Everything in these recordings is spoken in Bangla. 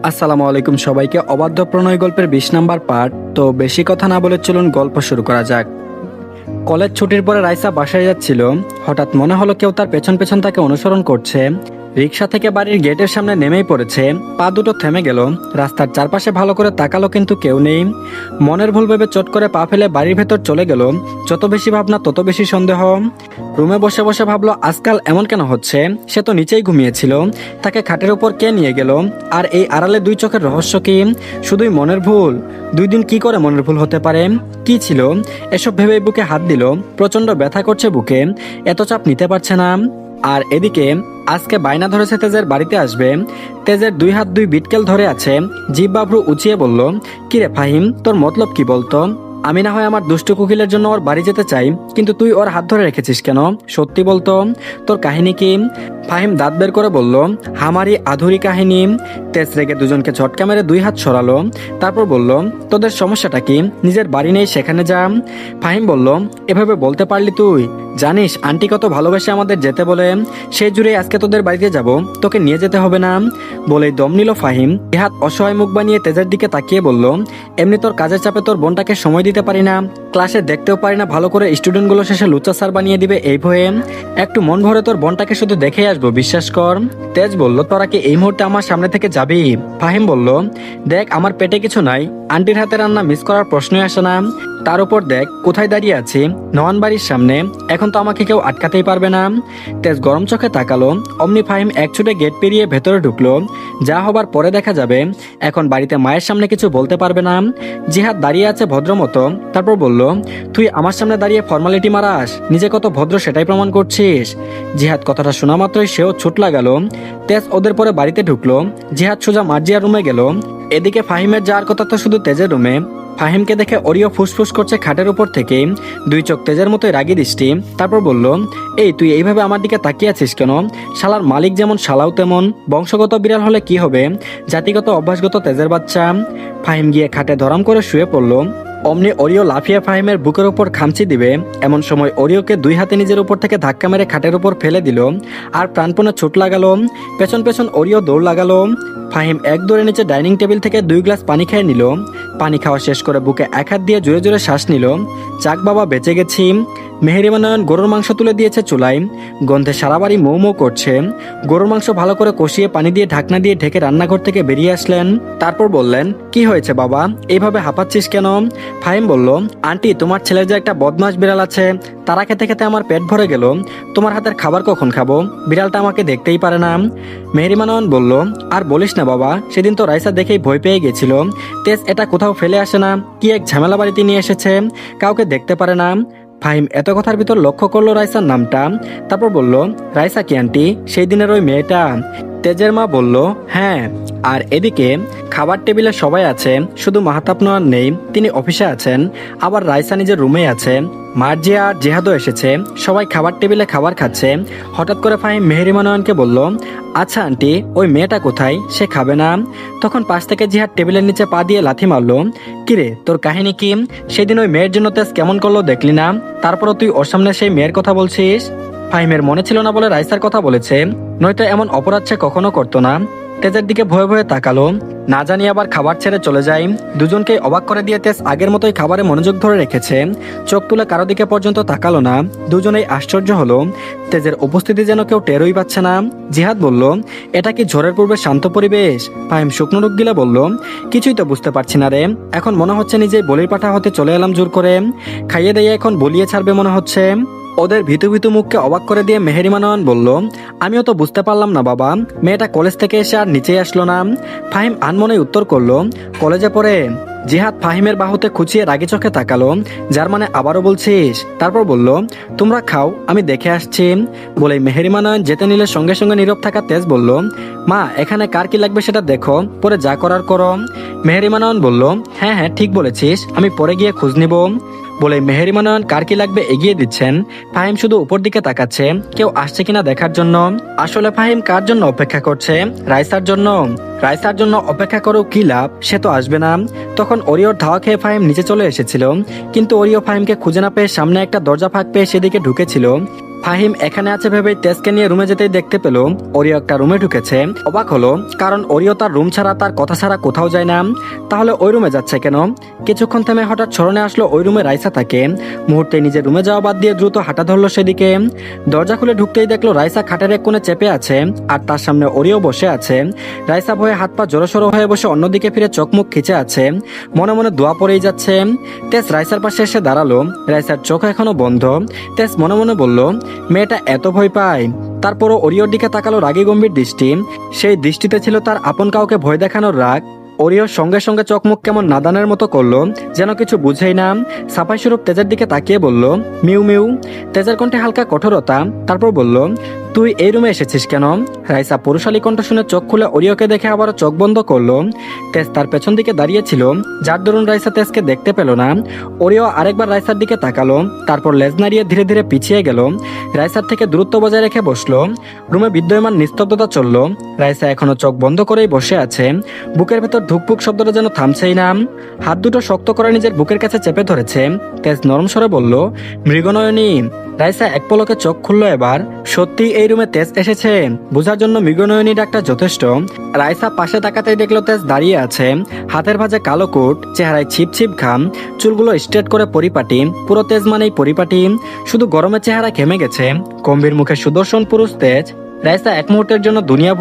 আসসালামু আলাইকুম সবাইকে। অবাধ্য প্রণয় গল্পের 20 নাম্বার পার্ট। তো বেশি কথা না বলে চলুন গল্প শুরু করা যাক। কলেজ ছুটির পরে রাইসা বাসায় যাচ্ছিল। হঠাৎ মনে হলো কেউ তার পেছন পেছন তাকে অনুসরণ করছে। রিক্সা থেকে বাড়ির গেটের সামনে নেমেই পড়েছে। পা দুটো থেমে গেল। রাস্তার চারপাশে ভালো করে তাকালো কিন্তু কেউ নেই। মনের ভুল ভেবে চট করে পা ফেলে বাড়ির ভেতর চলে গেল। যত বেশি ভাবনা তত বেশি সন্দেহ। রুমে বসে বসে ভাবলো আজকাল এমন কেন হচ্ছে। সে তো নিচেই ঘুমিয়েছিল, তাকে খাটের উপর কে নিয়ে গেল? আর এই আড়ালে দুই চোখের রহস্য কি? শুধুই মনের ভুল? 2 দিন কি করে মনের ভুল হতে পারে? কি ছিল এসব ভেবে বুকে হাত দিল। প্রচন্ড ব্যথা করছে বুকে, এত চাপ নিতে পারছে না। আর এদিকে আজকে বায়না ধরেছে তেজের বাড়িতে আসবে। তেজের 2 হাত 2 বিটকেল ধরে আছে। জিভ বাবরু উঁচিয়ে বলল, কিরে ফাহিম, তোর মতলব কি বলতো? আমি না হয় আমার দুষ্টু কোকিলের জন্য ওর বাড়ি যেতে চাই, কিন্তু তুই ওর হাত ধরে রেখেছিস কেন? সত্যি বলতো, তোর কাহিনী কি? ফাহিম দাঁত বের করে বলল, হামারি আধুরি কাহিনী। তেজ রেগে দুজনকে ঝটকা মেরে 2 হাত সরালো। তারপর বলল, তোদের সমস্যাটা কি? নিজের বাড়ি নেই সেখানে যা। ফাহিম বলল, এভাবে বলতে পারলি তুই? জানিস আন্টি কত ভালোবাসে আমাদের যেতে বলে। সেই জুড়ে আজকে তোদের বাড়িতে যাব, তোকে নিয়ে যেতে হবে না। বলেই দম নিল ফাহিম। এহাত অসহায় মুখ বানিয়ে তেজের দিকে তাকিয়ে বলল, এমনি তোর কাজের চাপে তোর বোনটাকে সময় দিতে পারি না, ক্লাসে দেখতেও পারি না ভালো করে। স্টুডেন্টগুলো শেষে লুচ্চা স্যার বানিয়ে দিবে এই ভয়ে। একটু মন ভরে তোর বোনটাকে শুধু দেখে আসবো, বিশ্বাস কর। তেজ বলল, তোরা কি এই মুহূর্তে আমার সামনে থেকে যাবি? ফাহিম বলল, দেখ আমার পেটে কিছু নাই, আন্টির হাতে রান্না মিস করার প্রশ্নই আসে না। তার উপর দেখ কোথায় দাঁড়িয়ে আছি, নওয়ান বাড়ির সামনে। এখন তো আমাকে কেউ আটকাতেই পারবে না। তেজ গরম চোখে তাকালো। অমনি ফাহিম এক ছুটে গেট পেরিয়ে ভেতরে ঢুকলো। যা হবার পরে দেখা যাবে। এখন বাড়িতে মায়ের সামনে কিছু বলতে পারবে না। জিহাদ দাঁড়িয়ে আছে ভদ্রমতো। তারপর বলল, তুই আমার সামনে দাঁড়িয়ে ফর্মালিটি মারাস, নিজে কত ভদ্র সেটাই প্রমাণ করছিস। জিহাদ কথাটা শোনা মাত্রই সেও ছুট লাগালো। তেজ ওদের পরে বাড়িতে ঢুকলো। জিহাদ সোজা মার্জিয়ার রুমে গেল। এদিকে ফাহিমের যাওয়ার কথা তো শুধু তেজের রুমে। ফাহিমকে দেখে অরিও ফুসফুস করছে খাটের উপর থেকে, 2 চোখ তেজের মতোই রাগী দৃষ্টি। তারপর বলল, এই তুই এইভাবে আমার দিকে তাকিয়ে আছিস কেন? শালার মালিক যেমন শালাও তেমন। বংশগত বিড়াল হলে কি হবে, জাতিগত অভ্যাসগত তেজের বাচ্চা। ফাহিম গিয়ে খাটে ধরাম করে শুয়ে পড়ল। অমনি অরিও লাফিয়ে ফাহিমের বুকের উপর খামচি দিবে। এমন সময় অরিওকে 2 হাতে নিজের উপর থেকে ধাক্কা মেরে খাটের উপর ফেলে দিল। আর প্রাণপণে ছুট লাগালো। পেছন পেছন অরিও দৌড় লাগালো। ফাহিম এক দৌড়ে নিচে ডাইনিং টেবিল থেকে 2 গ্লাস পানি খেয়ে নিল। পানি খাওয়া শেষ করে বুকে 1 হাত দিয়ে জোরে জোরে শ্বাস নিল। যাক বাবা, বেঁচে গেছি। মেহেরিমা নয়ন গরুর মাংস তুলে দিয়েছে চুলায়। গন্ধে সারা বাড়ি মৌ মৌ করছে। গরুর মাংস ভালো করে কষিয়ে পানি দিয়ে ঢাকনা দিয়ে ঢেকে রান্নাঘর থেকে বেরিয়ে আসলেন। তারপর বললেন, কি হয়েছে বাবা, এইভাবে হাঁপাচ্ছিস কেন? ফাহিম বলল, আন্টি তোমার ছেলের যে একটা বদমাশ বিড়াল আছে, তারা খেতে খেতে আমার পেট ভরে গেল। তোমার হাতের খাবার কখন খাবো? বিড়ালটা আমাকে দেখতেই পারে না। মেহেরিমা নয়ন বলল, আর বলিস না বাবা, সেদিন তো রাইসা দেখেই ভয় পেয়ে গেছিল। তেজ এটা কোথাও ফেলে আসে না, কি এক ঝামেলা বাড়িতে নিয়ে এসেছে, কাউকে দেখতে পারে না। ফাহিম এত কথার ভিতর লক্ষ্য করলো রাইসার নামটা। তারপর বলল, রাইসা কি আন্টি, সেই দিনের ওই মেয়েটা? তেজের মা বলল, হ্যাঁ। আর এদিকে খাবার টেবিলে সবাই আছে, শুধু মাহতাব নয়ন নেই, তিনি অফিসে আছেন। আবার রাইসা নিজের রুমে আছে। মার্জিয়া আর জেহাদও এসেছে। সবাই খাবার টেবিলে খাবার খাচ্ছে। হঠাৎ করে ফাহিম মেহেরিমা নয়নকে বলল, আচ্ছা আন্টি, ওই মেয়েটা কোথায়, সে খাবে না? তখন পাশ থেকে জিহাদ টেবিলের নিচে পা দিয়ে লাথি মারলো। কিরে তোর কাহিনী কি? সেদিন ওই মেয়ের জন্য তেজ কেমন করলো দেখলি না? তারপরও তুই ওর সামনে সেই মেয়ের কথা বলছিস। ফাহিমের মনে ছিল না বলে রাইসার কথা বলেছে, নয়তো এমন অপরাধ সে কখনো করতো না। তেজের দিকে ভয়ে ভয়ে তাকালো, না জানি আবার খাবার ছেড়ে চলে যায়। দুজনকে অবাক করে দিয়ে তেজ আগের মতোই খাবারে মনোযোগ ধরে রেখেছে। চোখ তুলে কারো দিকে পর্যন্ত তাকালো না। দুজনেই আশ্চর্য হলো, তেজের উপস্থিতি যেন কেউ টেরই পাচ্ছে না। জিহাদ বলল, এটা কি ঝড়ের পূর্বে শান্ত পরিবেশ? ফাহিম শুকনো রূপ গিলে বলল, কিছুই তো বুঝতে পারছি না রে। এখন মনে হচ্ছে নিজেই বলির পাঠা হতে চলে এলাম জোর করে। খাইয়ে দিয়ে এখন বলিয়ে ছাড়বে মনে হচ্ছে। ওদের ভীতু ভীতু মুখকে অবাক করে দিয়ে মেহেরিমা নয়ন বলল, আমিও তো বুঝতে পারলাম না বাবা, মেয়েটা কলেজ থেকে এসে আর নিচেই আসলো না। ফাহিম আনমনে উত্তর করলো, কলেজে পড়ে। জিহাদ ফাহিমের বাহুতে খুঁচিয়ে রাগি চোখে তাকালো, যার মানে আবারও বলছিস? তারপর বলল, তোমরা খাও, আমি দেখে আসছি। বলে মেহেরিমা নয়ন যেতে নিলে সঙ্গে সঙ্গে নীরব থাকা তেজ বলল, মা এখানে কার কি লাগবে সেটা দেখো, পরে যা করার করো। মেহেরিমা নয়ন বলল, হ্যাঁ হ্যাঁ ঠিক বলেছিস, আমি পরে গিয়ে খোঁজ নিব। বলে মেহেরিমা নয়ন কার কি লাগবে এগিয়ে দিচ্ছেন। ফাহিম শুধু উপর দিকে তাকাচ্ছে, কেউ আসছে কিনা দেখার জন্য। আসলে ফাহিম কার জন্য অপেক্ষা করছে? রাইসার জন্য। রাইসার জন্য অপেক্ষা করেও কি লাভ, সে তো আসবে না। তখন অরিওর ধাওয়া খেয়ে ফাহিম নিচে চলে এসেছিল, কিন্তু অরিও ফাহিমকে খুঁজে না পেয়ে সামনে একটা দরজা ফাঁক পেয়ে সেদিকে ঢুকেছিল। ফাহিম এখানে আছে ভেবেই তেজকে নিয়ে রুমে যেতেই দেখতে পেল ওরিও একটা রুমে ঢুকেছে। অবাক হলো, কারণ ওরিও তার রুম ছাড়া, তার কথা ছাড়া কোথাও যায় না। তাহলে ওই রুমে যাচ্ছে কেন? কিছুক্ষণ থেমে হঠাৎ স্মরণে আসলো ওই রুমে রাইসা থাকে। মুহূর্তে নিজের রুমে যাওয়া বাদ দিয়ে দ্রুত হাঁটা ধরলো সেদিকে। দরজা খুলে ঢুকতেই দেখলো রাইসা খাটের এক কোণে চেপে আছে, আর তার সামনে ওরিও বসে আছে। রাইসা ভয়ে হাত পা জড়োসড়ো হয়ে বসে অন্যদিকে ফিরে চোখ মুখ খিচে আছে, মনে মনে দোয়া পড়েই যাচ্ছে। তেজ রাইসার পাশে এসে দাঁড়ালো। রাইসার চোখ এখনো বন্ধ। তেজ মনে মনে বলল, মেয়েটা এত ভয় পায়। তারপরও ওরিওর দিকে তাকালো রাগী গম্ভীর দৃষ্টি। সেই দৃষ্টিতে ছিল তার আপন কাউকে ভয় দেখানোর রাগ। ওরিও সঙ্গে সঙ্গে চোখ মুখ কেমন নাদানের মতো করলো, যেন কিছু বুঝেই না। সাফাই স্বরূপ তেজের দিকে তাকিয়ে বলল, মিউ মিউ। তেজের কণ্ঠে হালকা কঠোরতা। তারপর বলল, তুই এই রুমে এসেছিস কেন? রাইসা পুরুষালী কণ্ঠ শুনে চোখ খুলে ওরিওকে দেখে আবারও চোখ বন্ধ করলো। তেজ তার পেছন দিকে দাঁড়িয়েছিল, যার দরুন রাইসা তেজকে দেখতে পেল না। ওরিও আরেকবার রাইসার দিকে তাকালো, তারপর লেজ নাড়িয়ে ধীরে ধীরে পিছিয়ে গেল। রাইসার থেকে দূরত্ব বজায় রেখে বসলো। রুমে বিদ্যমান নিস্তব্ধতা চলল। রাইসা এখনো চোখ বন্ধ করেই বসে আছে। বুকের ভেতর ধুকপুক শব্দটা যেন থামছেই না। হাত দুটো শক্ত করে নিজের বুকের কাছে চেপে ধরেছে। তেজ নরম স্বরে বলল, মৃগনয়নী। রাইসা এক পলকে চোখ খুললো এবার। সত্যি এই রুমে তেজ এসেছে, বোঝার জন্য মৃগনয়নী ডাকটা যথেষ্ট। রাইসা পাশে তাকাতেই দেখলো তেজ দাঁড়িয়ে আছে, হাতের ভাঁজে কালো কোট, চেহারায় ছিপ ছিপ ঘাম, চুলগুলো স্ট্রেট করে পরিপাটি। পুরো তেজ মানেই পরিপাটি, শুধু গরমে চেহারা ঘেমে গেছে। গম্ভীর মুখে সুদর্শন পুরুষ তেজ। রাইসা এক মুহূর্তের জন্য দুনিয়া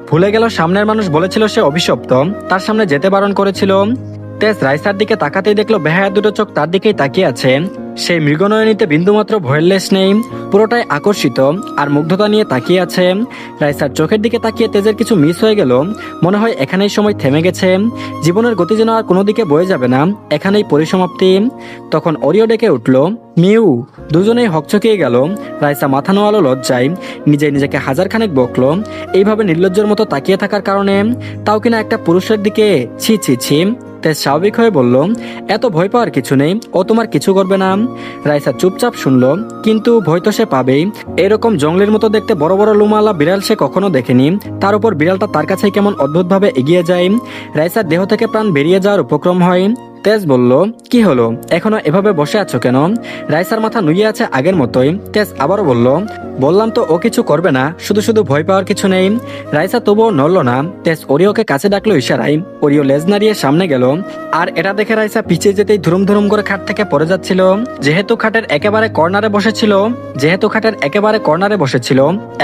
ভুলে গেল সামনের মানুষ বলেছিল সে অভিশপ্ত, তার সামনে যেতে বারণ করেছিল। তেজ রাইসার দিকে তাকাতেই দেখলো বেহায়া দুটো চোখ তার দিকেই তাকিয়ে আছে। সেই মৃগনয়নীতে বিন্দুমাত্র ভয়ের লেশ নেই, পুরোটাই আকর্ষিত আর মুগ্ধতা নিয়ে তাকিয়ে আছে। রাইসার চোখের দিকে তাকিয়ে তেজের কিছু মিস হয়ে গেল। মনে হয় এখানেই সময় থেমে গেছে, জীবনের গতি যেন আর কোনো দিকে বয়ে যাবে না, এখানেই পরিসমাপ্তি। তখন ওরিও ডেকে উঠল, মিউ। দুজনেই হকচকিয়ে গেল। রাইসা মাথা নোয়ালো লজ্জায়, নিজেকে হাজারখানেক বকলো এইভাবে নির্লজ্জের মতো তাকিয়ে থাকার কারণে, তাও কিনা একটা পুরুষের দিকে। ছি ছি ছি। তেজ স্বাভাবিক হয়ে বলল, এত ভয় পাওয়ার কিছু নেই, ও তোমার কিছু করবে না। রাইসা চুপচাপ শুনলো, কিন্তু ভয় তো সে পাবেই। এরকম জঙ্গলের মতো দেখতে বড় বড় লুমালা বিড়াল সে কখনো দেখেনি, তার উপর বিড়ালটা তার কাছে কেমন অদ্ভুতভাবে এগিয়ে যায়। রাইসার দেহ থেকে প্রাণ বেরিয়ে যাওয়ার উপক্রম হয়। তেজ বলল, কি হলো, এখনো এভাবে বসে আছো কেন? রাইসার মাথা নুয়ে আছে আগের মতোই। তেজ আবারও বলল, বললাম তো ও কিছু করবে না, শুধু শুধু ভয় পাওয়ার কিছু নেই। রাইসা তবুও নড়ল না। তেজ ওরিওকে কাছে ডাকলো ইশারায়। ওরিও লেজ নাড়িয়ে সামনে গেল, আর এটা দেখে রাইসা পিছিয়ে যেতেই ধুরুম ধুরুম করে খাট থেকে পড়ে যাচ্ছিল। যেহেতু খাটের একেবারে কর্নারে বসেছিল,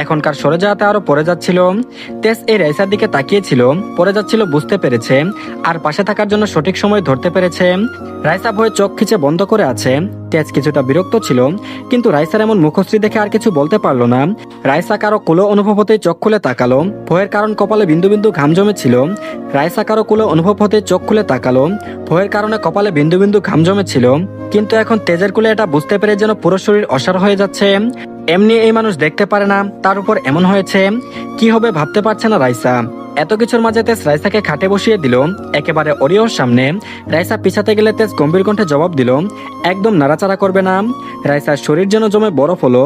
এখনকার সরে যাওয়াতে আরো পড়ে যাচ্ছিল। তেজ এই রাইসার দিকে তাকিয়েছিল, পড়ে যাচ্ছিল বুঝতে পেরেছে, আর পাশে থাকার জন্য সঠিক সময় ধরতে পেরেছে। রাইসা ভয়ে চোখ খিচে বন্ধ করে আছে। তেজ কিছুটা বিরক্ত ছিল, কিন্তু রাইসার এমন মুখশ্রী দেখে আর কিছু বলতে পারলো না। রাইসা কারো কুলো অনুভব হতেই চোখ খুলে তাকালো। ভয়ের কারণ কপালে বিন্দু বিন্দু ঘাম জমেছিল। রাইসা কারো কুলো অনুভব হতে চোখ খুলে তাকালো। ভয়ের কারণে কপালে বিন্দু বিন্দু ঘাম জমেছিল, কিন্তু এখন তেজের কুলে এটা বুঝতে পেরে যেন পুরো শরীর অসাড় হয়ে যাচ্ছে। এমনি এই মানুষ দেখতে পারে না, তার উপর এমন হয়েছে। কি হবে ভাবতে পারছে না রাইসা। এত কিছুর মাঝে তেজ রাইসাকে খাটে বসিয়ে দিল, একেবারে ওরিওর সামনে। রাইসা পিছাতে গেলে তেজ গম্ভীর কণ্ঠে জবাব দিল, একদম নাড়াচাড়া করবে না। রাইসার শরীর যেন জমে বরফ হলো।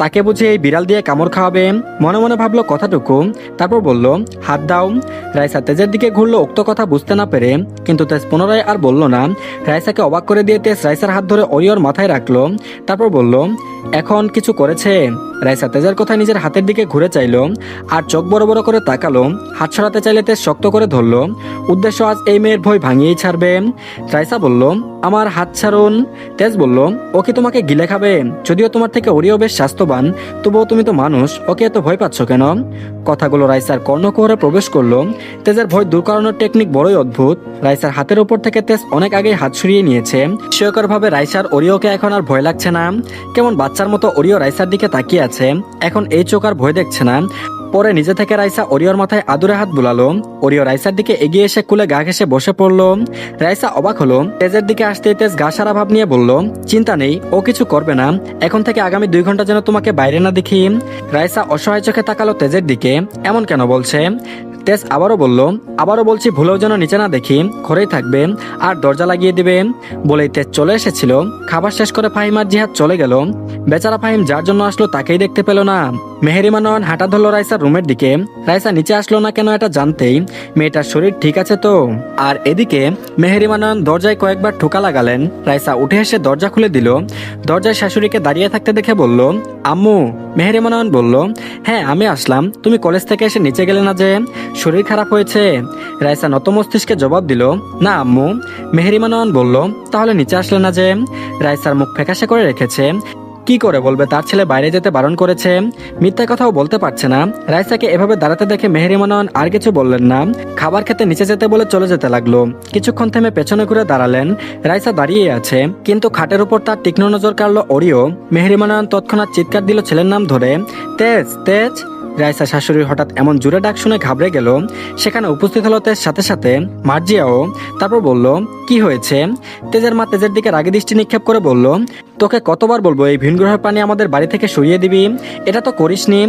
তাকে বুঝে এই বিড়াল দিয়ে কামড় খাওয়াবে, মনে মনে ভাবলো কথাটুকু। তারপর বলল, হাত দাও। রাইসা তেজের দিকে ঘুরলো উক্ত কথা বুঝতে না পেরে, কিন্তু তেজ পুনরায় আর বলল না। রাইসাকে অবাক করে দিয়ে তেজ রাইসার হাত ধরে ওরিওর মাথায় রাখলো। তারপর বলল, এখন কিছু করেছে? রাইসা তেজের কথায় নিজের হাতের দিকে ঘুরে চাইলো, আর চোখ বড় বড় করে তাকালো। হাত সরাতে চাইলে তেজ শক্ত করে ধরলো। উদ্দেশ্য আজ এই মেয়ের ভয় ভাঙিয়েই ছাড়বে। রাইসা বলল, আমার হাত ছাড়ুন। তেজ বলল, ও কি তোমাকে গিলে খাবে? যদিও তোমার থেকে ওরিও বেশ স্বাস্থ্যবান, তবুও তুমি তো মানুষ, ওকে এত ভয় পাচ্ছ কেন? কথাগুলো রাইসার কর্ণকুহরে প্রবেশ করলো। তেজের ভয় দূর করানোর টেকনিক বড়ই অদ্ভুত। রাইসার হাতের উপর থেকে তেজ অনেক আগেই হাত সরিয়ে নিয়েছে। বিস্ময়কর ভাবে রাইসার ওরিওকে এখন আর ভয় লাগছে না। কেমন বাচ্চার মতো ওরিও রাইসার দিকে তাকিয়ে আছে। এখন এই চোখ আর ভয় দেখছে না। পরে নিজে থেকে রাইসা ওরিওর মাথায় আদুরে হাত বুলালো। ওরিও রাইসার দিকে এগিয়ে এসে কুলে গা ঘেঁষে বসে পড়লো। রাইসা অবাক হলো। তেজের দিকে আসতে তেজ গা সারা ভাব নিয়ে বলল, চিন্তা নেই, ও কিছু করবে না। এখন থেকে আগামী 2 ঘন্টা যেন তোমাকে বাইরে না দেখি। রাইসা অসহায় চোখে তাকালো তেজের দিকে। এমন কেন বলছে? তেজ আবারও বলছি ভুলেও যেন নিচে না দেখি, ঘরেই থাকবে আর দরজা লাগিয়ে দিবে। বলেই তেজ চলে এসেছিল। খাবার শেষ করে ফাহিম আর জিহাদ চলে গেল। বেচারা ফাহিম যার জন্য আসলো তাকেই দেখতে পেল না। মেহেরিমা নয়ন হাঁটা ধরলো রাইসার রুমের দিকে। রাইসা নিচে আসলো না কেন এটা জানতেই মেয়েটার শরীর ঠিক আছে তো। আর এদিকে মেহেরিমা নয়ন দরজায় কয়েকবার ঠোকা লাগালেন। রাইসা উঠে এসে দরজা খুলে দিল। দরজায় শাশুড়িকে দাঁড়িয়ে থাকতে দেখে বলল, আম্মু। মেহেরিমা নয়ন বলল, হ্যাঁ আমি আসলাম, তুমি কলেজ থেকে এসে নিচে গেলে না যে, শরীর খারাপ হয়েছে? রাইসা নত মস্তিষ্কে জবাব দিল, না আম্মু। মেহেরিমা নয়ন বলল, তাহলে নিচে আসলে না যে? রাইসার মুখ ফ্যাকাশে করে রেখেছে। কি করে বলবে তার ছেলে বাইরে যেতে বারণ করেছে? মিথ্যা কথাও বলতে পারছে না। রাইসাকে এভাবে দাঁড়াতে দেখে মেহেরিমা নয়ন আর কিছু বললেন না। খাবার খেতে নিচে যেতে বলে চলে যেতে লাগলো। কিছুক্ষণ থেমে পেছনে ঘুরে দাঁড়ালেন। রাইসা দাঁড়িয়ে আছে, কিন্তু খাটের উপর তার তীক্ষ্ণ নজর কাড়ল অরিও। মেহেরিমা নয়ন তৎক্ষণাৎ চিৎকার দিল ছেলের নাম ধরে, তেজ তেজ। রাইসা শাশুড়ির হঠাৎ এমন জোরে ডাক শুনে ঘাবড়ে গেল। সেখানে উপস্থিত হলো তেজ, সাথে সাথে মার্জিয়াও। তারপর বলল, কি হয়েছে? তেজের মা তেজের দিকে রাগী দৃষ্টি নিক্ষেপ করে বলল, তোকে কতবার বলবো এই ভিনগ্রহের প্রাণী আমাদের বাড়ি থেকে সরিয়ে দিবি? এটা তো করিসনি।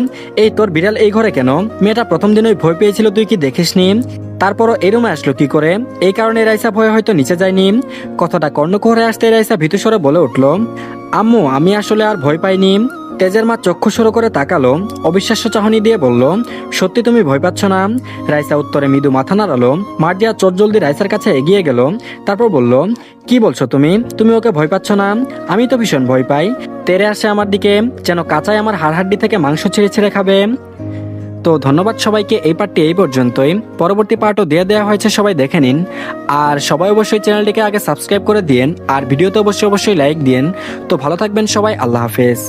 এই তোর বিড়াল এই ঘরে কেন? মেয়েটা প্রথম দিনই ভয় পেয়েছিল, তুই কি দেখিসনি? তারপরও এই রুমে আসলো কি করে? এই কারণে রাইসা ভয়ে হয়তো নিচে যায়নি। কথাটা কর্ণকুহরে আসতে রাইসা ভীতুস্বরে বলে উঠল, আম্মু আমি আসলে আর ভয় পাইনি। তেজের মা চক্ষু সরু করে তাকালো, অবিশ্বাস্য চাহনি দিয়ে বলল, সত্যি তুমি ভয় পাচ্ছ না? রাইসা উত্তরে মৃদু মাথা নাড়ালো। মার্জিয়া চটজলদি রাইসার কাছে এগিয়ে গেল। তারপর বলল, কি বলছো তুমি? তুমি ওকে ভয় পাচ্ছ না? আমি তো ভীষণ ভয় পাই। তেরে আসে আমার দিকে, যেন কাঁচায় আমার হাড়হাড্ডি থেকে মাংস ছিঁড়ে ছিঁড়ে খাবে। তো ধন্যবাদ সবাইকে, এই পার্টটি এই পর্যন্তই। পরবর্তী পার্টও দিয়ে দেওয়া হয়েছে, সবাই দেখে নিন। আর সবাই অবশ্যই চ্যানেলটিকে আগে সাবস্ক্রাইব করে দিন, আর ভিডিওতে অবশ্যই লাইক দিন। তো ভালো থাকবেন সবাই, আল্লাহ হাফেজ।